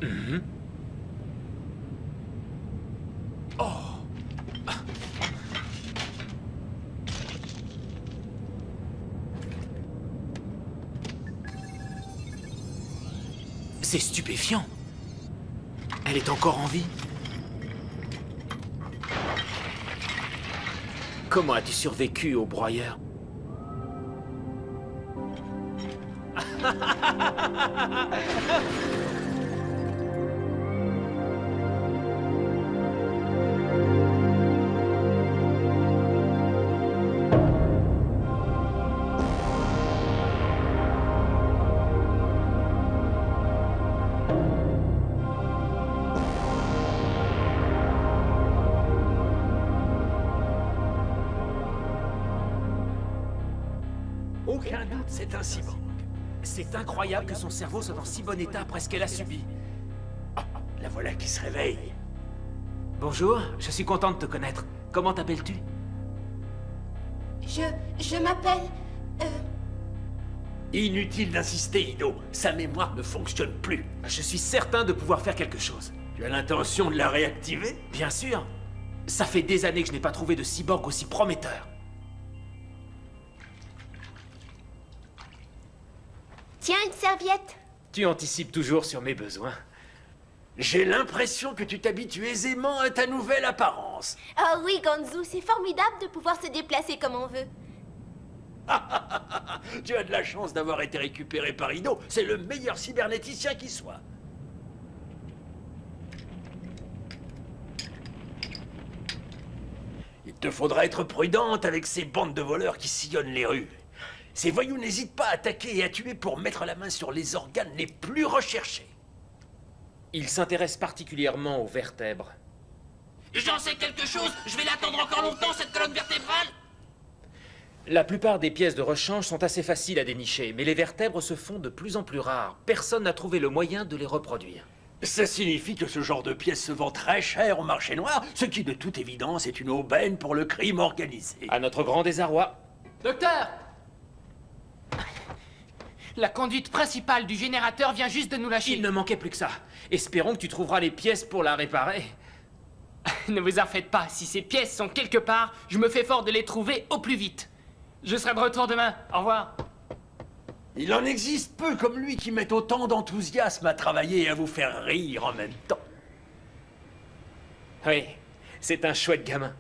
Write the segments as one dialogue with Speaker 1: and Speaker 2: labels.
Speaker 1: Mhm. Oh. C'est stupéfiant. Elle est encore en vie. Comment as-tu survécu au broyeur?
Speaker 2: Aucun doute, c'est un cyborg.
Speaker 1: C'est incroyable que son cerveau soit dans si bon état après ce qu'elle a subi.
Speaker 2: La voilà qui se réveille.
Speaker 1: Bonjour, je suis content de te connaître. Comment t'appelles-tu?
Speaker 3: Je m'appelle...
Speaker 2: Inutile d'insister, Ido. Sa mémoire ne fonctionne plus.
Speaker 1: Je suis certain de pouvoir faire quelque chose.
Speaker 2: Tu as l'intention de la réactiver?
Speaker 1: Bien sûr. Ça fait des années que je n'ai pas trouvé de cyborg aussi prometteur.
Speaker 3: Tiens, une serviette.
Speaker 1: Tu anticipes toujours sur mes besoins.
Speaker 2: J'ai l'impression que tu t'habitues aisément à ta nouvelle apparence.
Speaker 3: Oh oui, Gonzu, c'est formidable de pouvoir se déplacer comme on veut.
Speaker 2: Tu as de la chance d'avoir été récupéré par Ido. C'est le meilleur cybernéticien qui soit. Il te faudra être prudente avec ces bandes de voleurs qui sillonnent les rues. Ces voyous n'hésitent pas à attaquer et à tuer pour mettre la main sur les organes les plus recherchés.
Speaker 1: Il s'intéresse particulièrement aux vertèbres.
Speaker 4: J'en sais quelque chose. Je vais l'attendre encore longtemps, cette colonne vertébrale.
Speaker 1: La plupart des pièces de rechange sont assez faciles à dénicher, mais les vertèbres se font de plus en plus rares. Personne n'a trouvé le moyen de les reproduire.
Speaker 2: Ça signifie que ce genre de pièces se vend très cher au marché noir, ce qui de toute évidence est une aubaine pour le crime organisé.
Speaker 1: À notre grand désarroi.
Speaker 4: Docteur! La conduite principale du générateur vient juste de nous lâcher.
Speaker 1: Il ne manquait plus que ça. Espérons que tu trouveras les pièces pour la réparer.
Speaker 4: Ne vous en faites pas, si ces pièces sont quelque part, je me fais fort de les trouver au plus vite. Je serai de retour demain. Au revoir.
Speaker 2: Il en existe peu comme lui qui mettent autant d'enthousiasme à travailler et à vous faire rire en même temps.
Speaker 1: Oui, c'est un chouette gamin.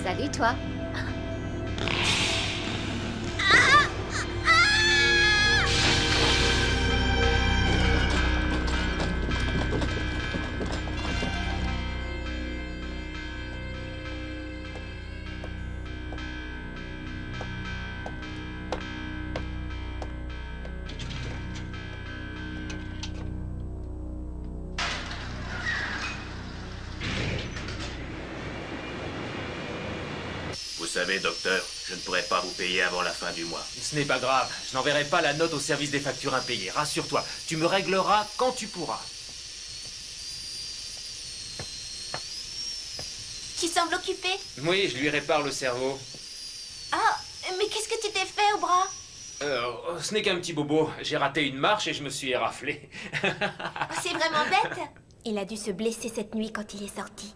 Speaker 3: Salut, toi.
Speaker 5: Vous savez, docteur, je ne pourrai pas vous payer avant la fin du mois.
Speaker 1: Ce n'est pas grave, je n'enverrai pas la note au service des factures impayées. Rassure-toi, tu me régleras quand tu pourras.
Speaker 3: Tu sembles occupé.
Speaker 1: Oui, je lui répare le cerveau.
Speaker 3: Ah, mais qu'est-ce que tu t'es fait au bras?
Speaker 1: Ce n'est qu'un petit bobo. J'ai raté une marche et je me suis éraflé.
Speaker 3: C'est vraiment bête. Il a dû se blesser cette nuit quand il est sorti.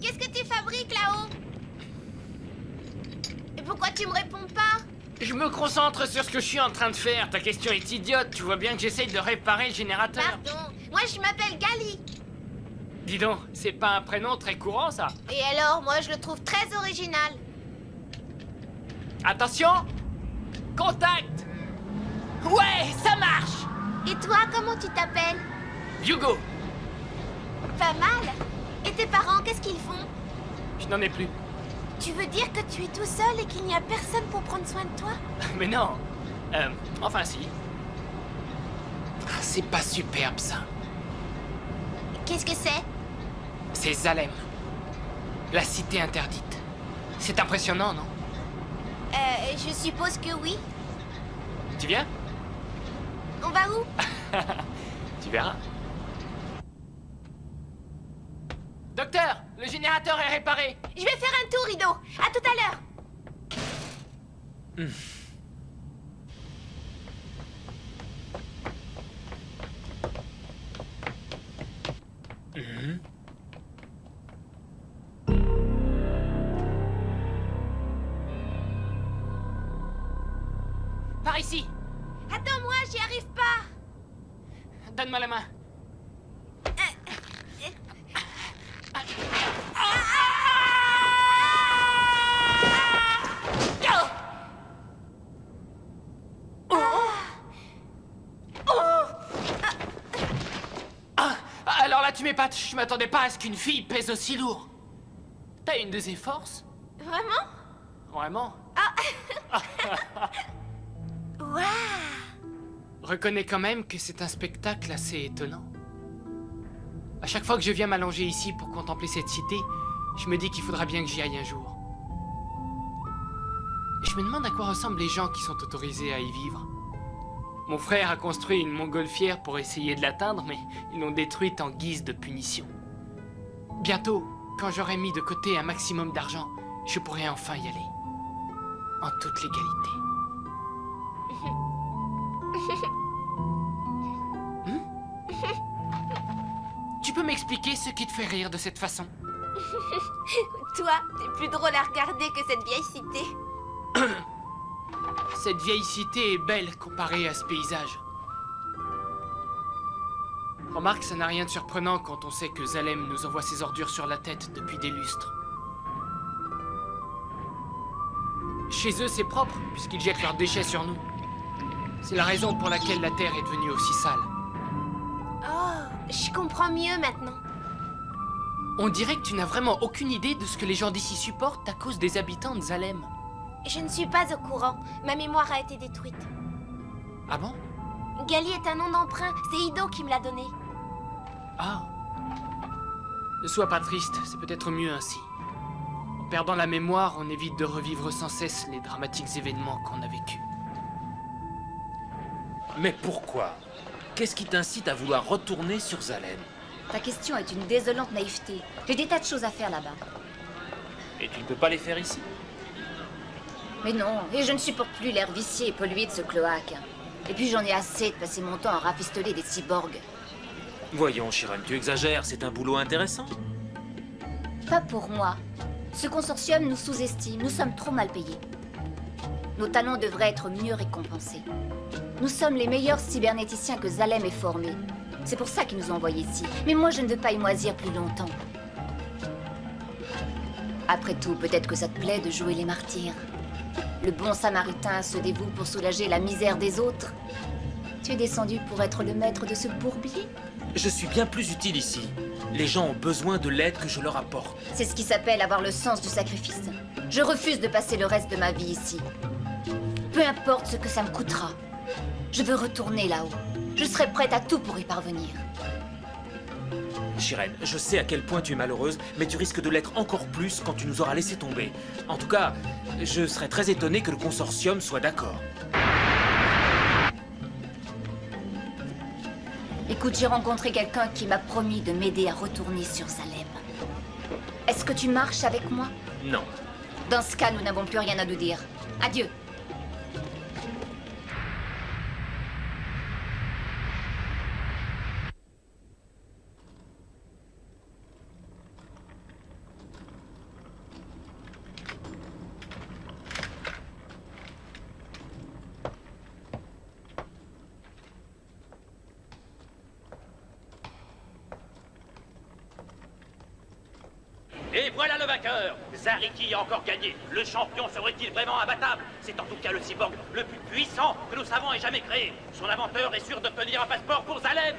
Speaker 3: Qu'est-ce que tu fabriques là-haut? Et pourquoi tu me réponds pas?
Speaker 4: Je me concentre sur ce que je suis en train de faire. Ta question est idiote. Tu vois bien que j'essaye de réparer le générateur.
Speaker 3: Pardon, moi je m'appelle Gali.
Speaker 4: Dis donc, c'est pas un prénom très courant, ça?
Speaker 3: Et alors, moi je le trouve très original.
Speaker 4: Attention! Contact! Ouais, ça marche!
Speaker 3: Et toi, comment tu t'appelles?
Speaker 4: Hugo,
Speaker 3: Pas mal. Et tes parents, qu'est-ce qu'ils font?
Speaker 4: je n'en ai plus.
Speaker 3: Tu veux dire que tu es tout seul et qu'il n'y a personne pour prendre soin de toi?
Speaker 4: Mais non. Enfin si. Ah, c'est pas superbe ça.
Speaker 3: Qu'est-ce que c'est?
Speaker 4: C'est Zalem. La cité interdite. C'est impressionnant, non?
Speaker 3: Je suppose que oui.
Speaker 4: Tu viens?
Speaker 3: On va où?
Speaker 4: Tu verras. Docteur, le générateur est réparé.
Speaker 3: Je vais faire un tour, Rido. À tout à l'heure.
Speaker 4: Par ici.
Speaker 3: Attends-moi, j'y arrive pas.
Speaker 4: Donne-moi la main. Ah, alors là, tu m'épates. Je m'attendais pas à ce qu'une fille pèse aussi lourd. T'as une de ses forces?
Speaker 3: Vraiment?
Speaker 4: Vraiment?
Speaker 3: Waouh!
Speaker 4: Reconnais quand même que c'est un spectacle assez étonnant. À chaque fois que je viens m'allonger ici pour contempler cette cité, je me dis qu'il faudra bien que j'y aille un jour. Et je me demande à quoi ressemblent les gens qui sont autorisés à y vivre. Mon frère a construit une montgolfière pour essayer de l'atteindre, mais ils l'ont détruite en guise de punition. Bientôt, quand j'aurai mis de côté un maximum d'argent, je pourrai enfin y aller. En toute légalité. Tu peux m'expliquer ce qui te fait rire de cette façon?
Speaker 3: Toi, t'es plus drôle à regarder que cette vieille cité.
Speaker 4: Cette vieille cité est belle comparée à ce paysage. Remarque, ça n'a rien de surprenant quand on sait que Zalem nous envoie ses ordures sur la tête depuis des lustres. Chez eux, c'est propre, puisqu'ils jettent leurs déchets sur nous. C'est la raison pour laquelle la Terre est devenue aussi sale.
Speaker 3: Oh, je comprends mieux maintenant.
Speaker 4: On dirait que tu n'as vraiment aucune idée de ce que les gens d'ici supportent à cause des habitants de Zalem.
Speaker 3: Je ne suis pas au courant. Ma mémoire a été détruite.
Speaker 4: Ah bon?
Speaker 3: Gali est un nom d'emprunt. C'est Ido qui me l'a donné.
Speaker 4: Ah. Ne sois pas triste, c'est peut-être mieux ainsi. En perdant la mémoire, on évite de revivre sans cesse les dramatiques événements qu'on a vécus.
Speaker 1: Mais pourquoi? Qu'est-ce qui t'incite à vouloir retourner sur Zalem?
Speaker 6: Ta question est une désolante naïveté. J'ai des tas de choses à faire là-bas.
Speaker 1: Et tu ne peux pas les faire ici?
Speaker 6: Mais non, et je ne supporte plus l'air vicié et pollué de ce cloaque. Et puis j'en ai assez de passer mon temps à rafistoler des cyborgs.
Speaker 1: Voyons, Chiron, tu exagères, c'est un boulot intéressant.
Speaker 6: Pas pour moi. Ce consortium nous sous-estime, nous sommes trop mal payés. Nos talents devraient être mieux récompensés. Nous sommes les meilleurs cybernéticiens que Zalem ait formés. C'est pour ça qu'ils nous ont envoyés ici. Mais moi, je ne veux pas y moisir plus longtemps. Après tout, peut-être que ça te plaît de jouer les martyrs. Le bon samaritain se dévoue pour soulager la misère des autres. Tu es descendu pour être le maître de ce bourbier?
Speaker 1: Je suis bien plus utile ici. Les gens ont besoin de l'aide que je leur apporte.
Speaker 6: C'est ce qui s'appelle avoir le sens du sacrifice. Je refuse de passer le reste de ma vie ici. Peu importe ce que ça me coûtera. Je veux retourner là-haut. Je serai prête à tout pour y parvenir.
Speaker 1: Chiren, je sais à quel point tu es malheureuse, mais tu risques de l'être encore plus quand tu nous auras laissé tomber. En tout cas, je serais très étonné que le consortium soit d'accord.
Speaker 6: Écoute, j'ai rencontré quelqu'un qui m'a promis de m'aider à retourner sur Zalem. Est-ce que tu marches avec moi?
Speaker 1: Non.
Speaker 6: Dans ce cas, nous n'avons plus rien à nous dire. Adieu.
Speaker 5: Et voilà le vainqueur. Zariki a encore gagné. Le champion serait-il vraiment imbattable? C'est en tout cas le cyborg le plus puissant que nos savants aient jamais créé. Son inventeur est sûr d'obtenir un passeport pour Zalem.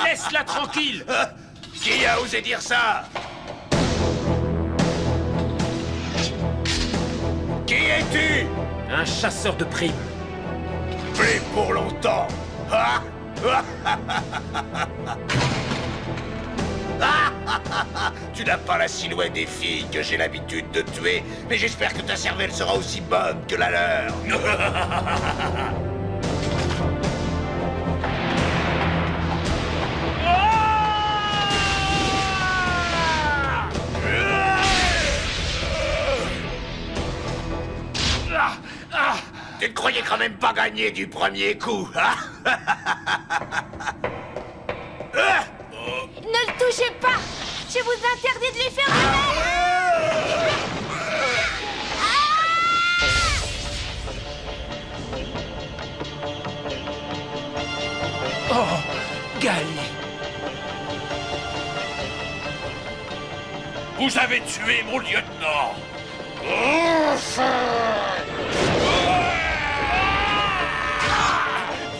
Speaker 1: Laisse-la tranquille!
Speaker 2: Qui a osé dire ça? Qui es-tu?
Speaker 1: Un chasseur de primes.
Speaker 2: Plus pour longtemps. Ah! Tu n'as pas la silhouette des filles que j'ai l'habitude de tuer, mais j'espère que ta cervelle sera aussi bonne que la leur. Tu ne croyais quand même pas gagner du premier coup, hein?
Speaker 3: Ne le touchez pas! Je vous interdis de lui faire du mal!
Speaker 1: Oh, Gali!
Speaker 2: Vous avez tué mon lieutenant!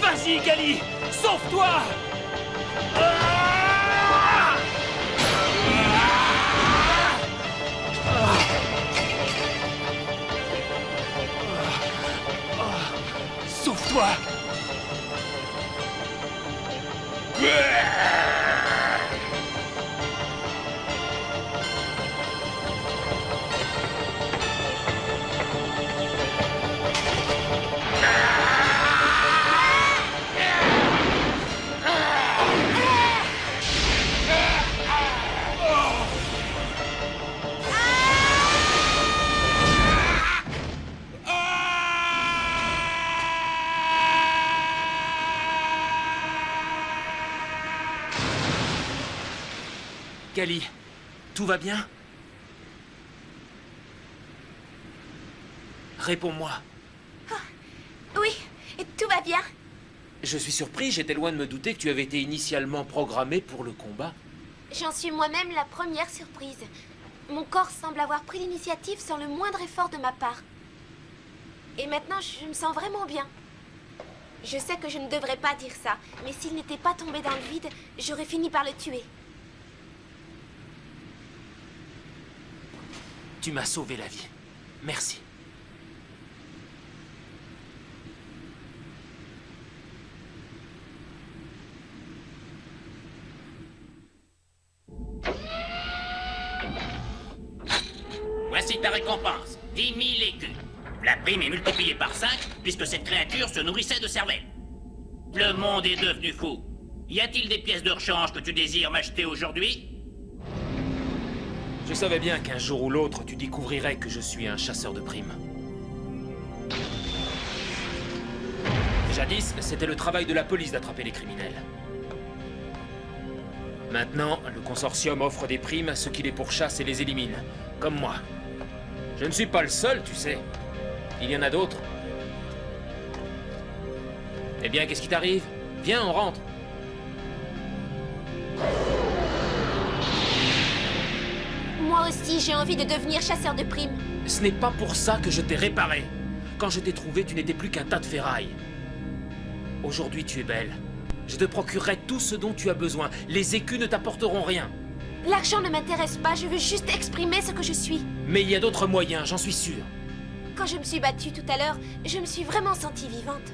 Speaker 1: Vas-y, Gali! Sauve-toi! Sauve-toi! Gali, tout va bien? Réponds-moi.
Speaker 3: Oui, tout va bien.
Speaker 1: Je suis surpris, j'étais loin de me douter que tu avais été initialement programmé pour le combat.
Speaker 3: J'en suis moi-même la première surprise. Mon corps semble avoir pris l'initiative sans le moindre effort de ma part. Et maintenant, je me sens vraiment bien. Je sais que je ne devrais pas dire ça, mais s'il n'était pas tombé dans le vide, j'aurais fini par le tuer.
Speaker 1: Tu m'as sauvé la vie. Merci.
Speaker 5: Voici ta récompense. 10 000 écus. La prime est multipliée par 5 puisque cette créature se nourrissait de cervelle. Le monde est devenu fou. Y a-t-il des pièces de rechange que tu désires m'acheter aujourd'hui?
Speaker 1: Je savais bien qu'un jour ou l'autre, tu découvrirais que je suis un chasseur de primes. Jadis, c'était le travail de la police d'attraper les criminels. Maintenant, le consortium offre des primes à ceux qui les pourchassent et les éliminent. Comme moi. Je ne suis pas le seul, tu sais. Il y en a d'autres. Eh bien, qu'est-ce qui t'arrive? Viens, on rentre.
Speaker 3: Moi aussi, j'ai envie de devenir chasseur de primes.
Speaker 1: Ce n'est pas pour ça que je t'ai réparé. Quand je t'ai trouvé, tu n'étais plus qu'un tas de ferraille. Aujourd'hui, tu es belle. Je te procurerai tout ce dont tu as besoin. Les écus ne t'apporteront rien.
Speaker 3: L'argent ne m'intéresse pas, je veux juste exprimer ce que je suis.
Speaker 1: Mais il y a d'autres moyens, j'en suis sûr.
Speaker 3: Quand je me suis battue tout à l'heure, je me suis vraiment sentie vivante.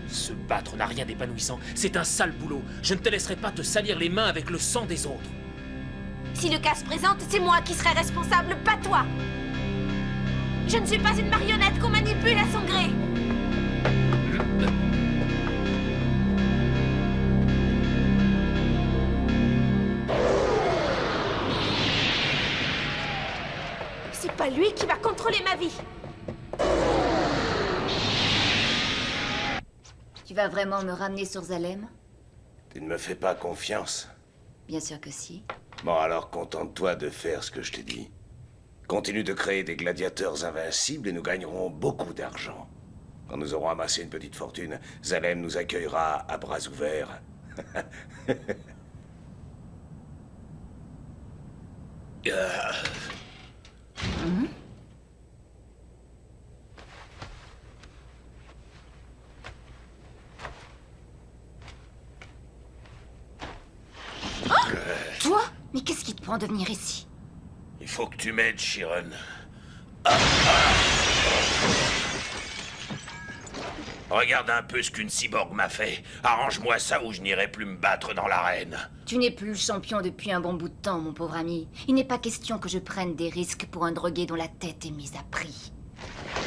Speaker 1: Se battre n'a rien d'épanouissant. C'est un sale boulot. Je ne te laisserai pas te salir les mains avec le sang des autres.
Speaker 3: Si le cas se présente, c'est moi qui serai responsable, pas toi. Je ne suis pas une marionnette qu'on manipule à son gré. C'est pas lui qui va contrôler ma vie.
Speaker 6: Tu vas vraiment me ramener sur Zalem?
Speaker 2: Tu ne me fais pas confiance.
Speaker 6: Bien sûr que si.
Speaker 2: Bon, alors contente-toi de faire ce que je t'ai dit. Continue de créer des gladiateurs invincibles et nous gagnerons beaucoup d'argent. Quand nous aurons amassé une petite fortune, Zalem nous accueillera à bras ouverts.
Speaker 6: Toi? Mais qu'est-ce qui te prend de venir ici?
Speaker 2: Il faut que tu m'aides, Chiron. Regarde un peu ce qu'une cyborg m'a fait. Arrange-moi ça ou je n'irai plus me battre dans l'arène.
Speaker 6: Tu n'es plus le champion depuis un bon bout de temps, mon pauvre ami. Il n'est pas question que je prenne des risques pour un drogué dont la tête est mise à prix.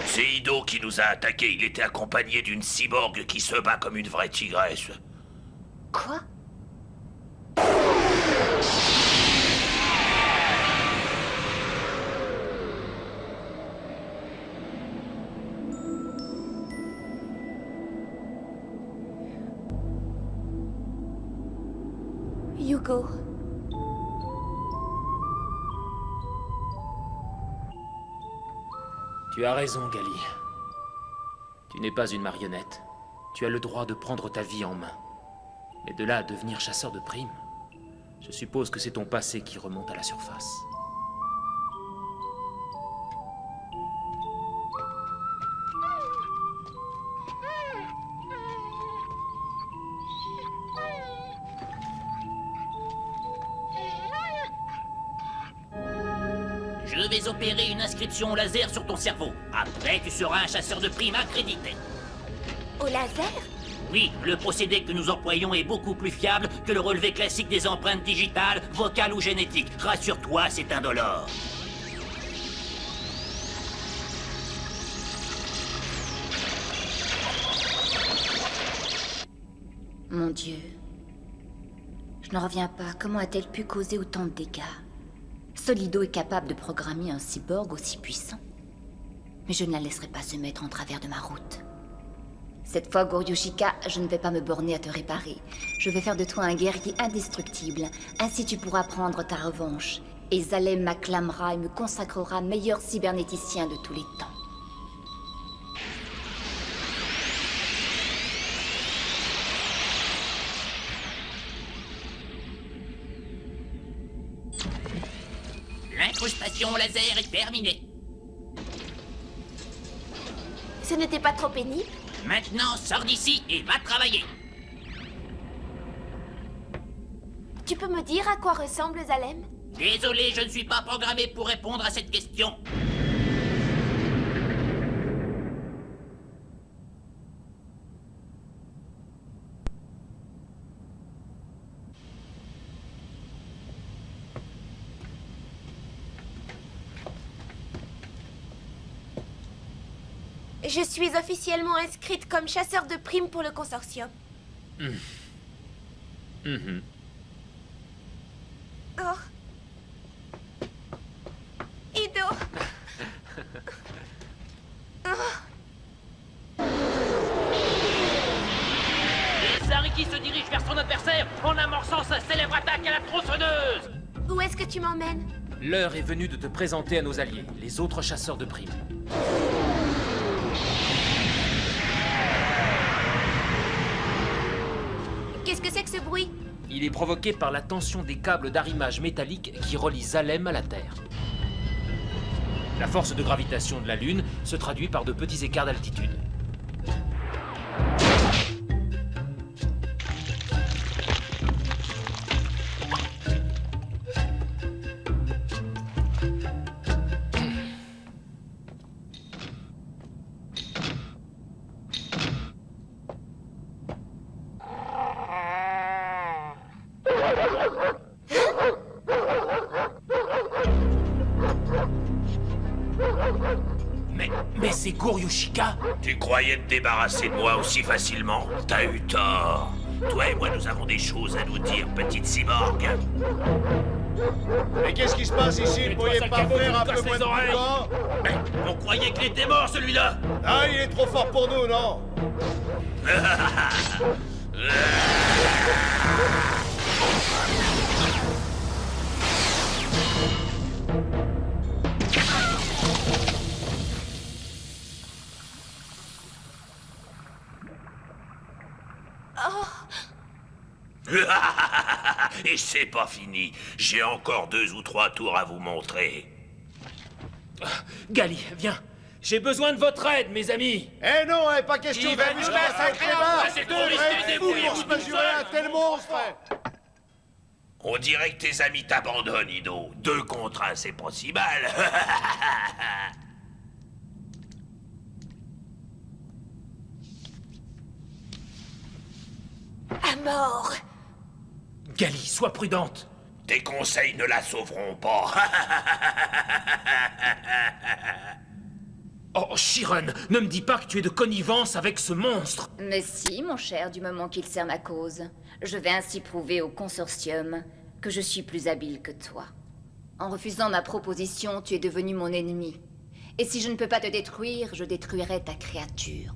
Speaker 2: C'est Ido qui nous a attaqués. Il était accompagné d'une cyborg qui se bat comme une vraie tigresse.
Speaker 6: Quoi?
Speaker 3: Hugo.
Speaker 1: Tu as raison, Gali. Tu n'es pas une marionnette. Tu as le droit de prendre ta vie en main. Mais de là à devenir chasseur de primes, je suppose que c'est ton passé qui remonte à la surface.
Speaker 5: Je vais opérer une inscription au laser sur ton cerveau. Après, tu seras un chasseur de primes accrédité.
Speaker 3: Au laser?
Speaker 5: Oui, le procédé que nous employons est beaucoup plus fiable que le relevé classique des empreintes digitales, vocales ou génétiques. Rassure-toi, c'est indolore.
Speaker 6: Mon Dieu. Je n'en reviens pas. Comment a-t-elle pu causer autant de dégâts? Solido est capable de programmer un cyborg aussi puissant. Mais je ne la laisserai pas se mettre en travers de ma route. Cette fois, Goryoshika, je ne vais pas me borner à te réparer. Je vais faire de toi un guerrier indestructible. Ainsi tu pourras prendre ta revanche. Et Zalem m'acclamera et me consacrera meilleur cybernéticien de tous les temps.
Speaker 5: L'incrustation laser est terminée.
Speaker 3: Ce n'était pas trop pénible?
Speaker 5: Maintenant, sors d'ici et va travailler.
Speaker 3: Tu peux me dire à quoi ressemble Zalem?
Speaker 5: Désolé, je ne suis pas programmé pour répondre à cette question.
Speaker 3: Je suis officiellement inscrite comme chasseur de primes pour le consortium. Oh. Ido.
Speaker 5: Zariki se dirige vers son adversaire en amorçant sa célèbre attaque à la tronçonneuse.
Speaker 3: Où est-ce que tu m'emmènes?
Speaker 1: L'heure est venue de te présenter à nos alliés, les autres chasseurs de primes.
Speaker 3: Qu'est-ce que c'est que ce bruit?
Speaker 1: Il est provoqué par la tension des câbles d'arrimage métallique qui relient Zalem à la Terre. La force de gravitation de la Lune se traduit par de petits écarts d'altitude. c'est Goryoshika?
Speaker 7: Tu croyais te débarrasser de moi aussi facilement? T'as eu tort. Toi et moi, nous avons des choses à nous dire, petite cyborg.
Speaker 8: Mais qu'est-ce qui se passe ici? Vous pourriez pas faire un peu moins de mouvement?
Speaker 7: Mais on croyait qu'il était mort, celui-là.
Speaker 8: Ah, il est trop fort pour nous, non?
Speaker 7: Et c'est pas fini. J'ai encore 2 ou 3 tours à vous montrer.
Speaker 1: Gali, viens. J'ai besoin de votre aide, mes amis.
Speaker 8: Eh non, pas question
Speaker 1: Il va
Speaker 8: de
Speaker 1: nous
Speaker 8: nous
Speaker 1: massacrer
Speaker 8: massacrer
Speaker 1: en
Speaker 8: là!
Speaker 1: vrai, c'est trop risqué,
Speaker 8: Fou
Speaker 1: débrouillez-vous
Speaker 8: pour se
Speaker 1: tout
Speaker 8: mesurer à un tel monstre!
Speaker 7: On dirait que tes amis t'abandonnent, Ido. 2 contre 1, c'est pas si mal.
Speaker 3: À mort.
Speaker 1: Gali, sois prudente.
Speaker 7: Tes conseils ne la sauveront pas.
Speaker 1: Oh, Chiron, ne me dis pas que tu es de connivence avec ce monstre.
Speaker 6: Mais si, mon cher, du moment qu'il sert ma cause. Je vais ainsi prouver au consortium que je suis plus habile que toi. En refusant ma proposition, tu es devenu mon ennemi. Et si je ne peux pas te détruire, je détruirai ta créature.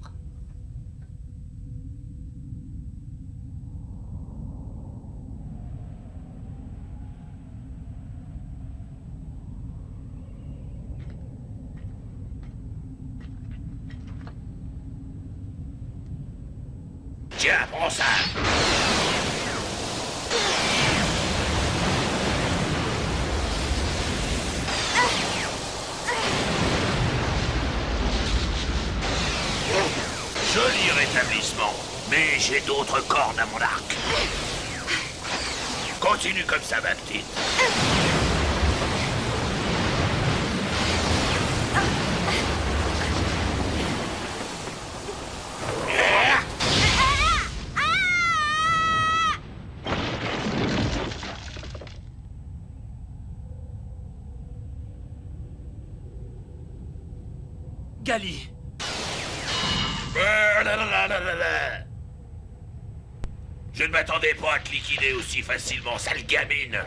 Speaker 7: Tiens, prends ça. Joli rétablissement, mais j'ai d'autres cordes à mon arc. Continue comme ça, ma petite.
Speaker 1: Gali.
Speaker 7: Je ne m'attendais pas à te liquider aussi facilement, sale gamine.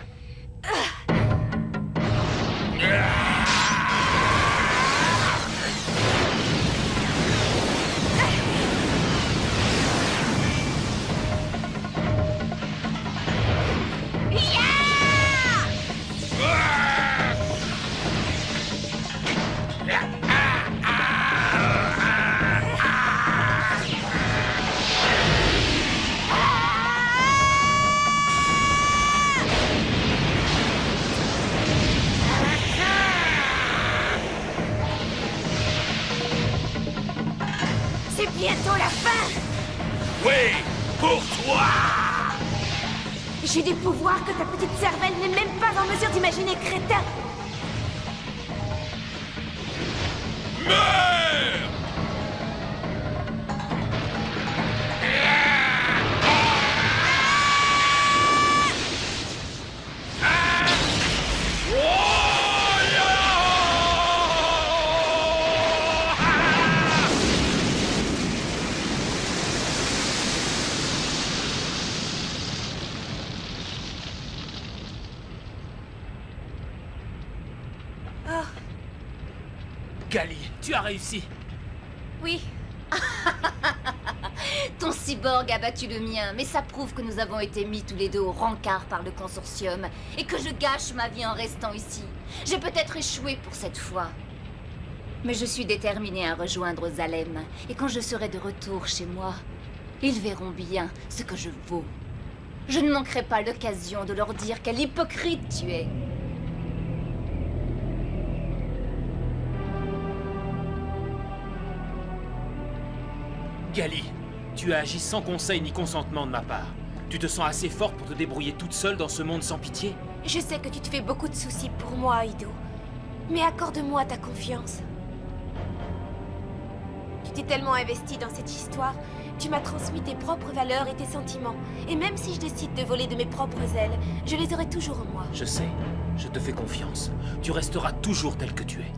Speaker 3: C'est bientôt la fin.
Speaker 7: Oui, pour toi.
Speaker 3: J'ai des pouvoirs que ta petite cervelle n'est même pas en mesure d'imaginer, crétin.
Speaker 7: Meurs!
Speaker 1: Gali, tu as réussi.
Speaker 3: Oui.
Speaker 6: Ton cyborg a battu le mien, mais ça prouve que nous avons été mis tous les deux au rencard par le consortium et que je gâche ma vie en restant ici. J'ai peut-être échoué pour cette fois. Mais je suis déterminée à rejoindre Zalem, et quand je serai de retour chez moi, ils verront bien ce que je vaux. Je ne manquerai pas l'occasion de leur dire quel hypocrite tu es.
Speaker 1: Gali, tu as agi sans conseil ni consentement de ma part. Tu te sens assez forte pour te débrouiller toute seule dans ce monde sans pitié?
Speaker 3: Je sais que tu te fais beaucoup de soucis pour moi, Ido. Mais accorde-moi ta confiance. Tu t'es tellement investi dans cette histoire. Tu m'as transmis tes propres valeurs et tes sentiments. Et même si je décide de voler de mes propres ailes, je les aurai toujours en moi.
Speaker 1: Je sais, je te fais confiance. Tu resteras toujours tel que tu es.